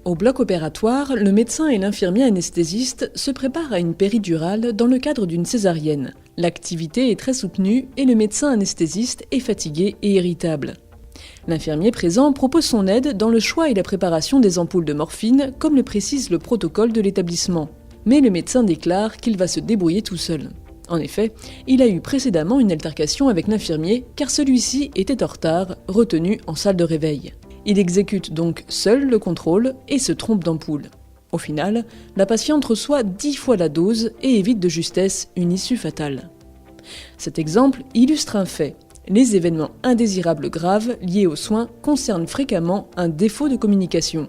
Au bloc opératoire, le médecin et l'infirmier anesthésiste se préparent à une péridurale dans le cadre d'une césarienne. L'activité est très soutenue et le médecin anesthésiste est fatigué et irritable. L'infirmier présent propose son aide dans le choix et la préparation des ampoules de morphine, comme le précise le protocole de l'établissement. Mais le médecin déclare qu'il va se débrouiller tout seul. En effet, il a eu précédemment une altercation avec l'infirmier car celui-ci était en retard, retenu en salle de réveil. Il exécute donc seul le contrôle et se trompe d'ampoule. Au final, la patiente reçoit 10 fois la dose et évite de justesse une issue fatale. Cet exemple illustre un fait. Les événements indésirables graves liés aux soins concernent fréquemment un défaut de communication.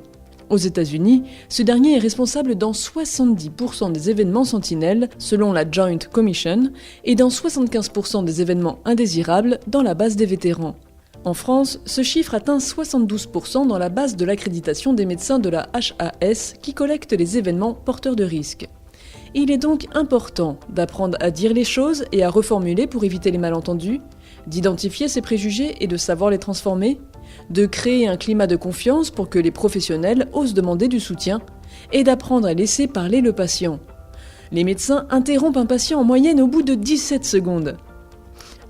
Aux États-Unis, ce dernier est responsable dans 70% des événements sentinelles, selon la Joint Commission, et dans 75% des événements indésirables dans la base des vétérans. En France, ce chiffre atteint 72% dans la base de l'accréditation des médecins de la HAS qui collecte les événements porteurs de risques. Il est donc important d'apprendre à dire les choses et à reformuler pour éviter les malentendus, d'identifier ses préjugés et de savoir les transformer, de créer un climat de confiance pour que les professionnels osent demander du soutien, et d'apprendre à laisser parler le patient. Les médecins interrompent un patient en moyenne au bout de 17 secondes.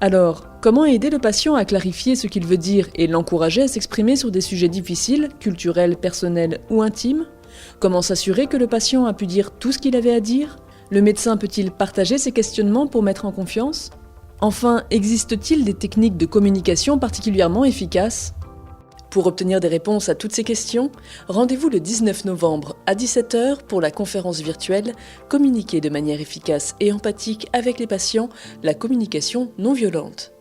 Alors, comment aider le patient à clarifier ce qu'il veut dire et l'encourager à s'exprimer sur des sujets difficiles, culturels, personnels ou intimes ? Comment s'assurer que le patient a pu dire tout ce qu'il avait à dire ? Le médecin peut-il partager ses questionnements pour mettre en confiance ? Enfin, existe-t-il des techniques de communication particulièrement efficaces ? Pour obtenir des réponses à toutes ces questions, rendez-vous le 19 novembre à 17h pour la conférence virtuelle « Communiquer de manière efficace et empathique avec les patients, la communication non violente ».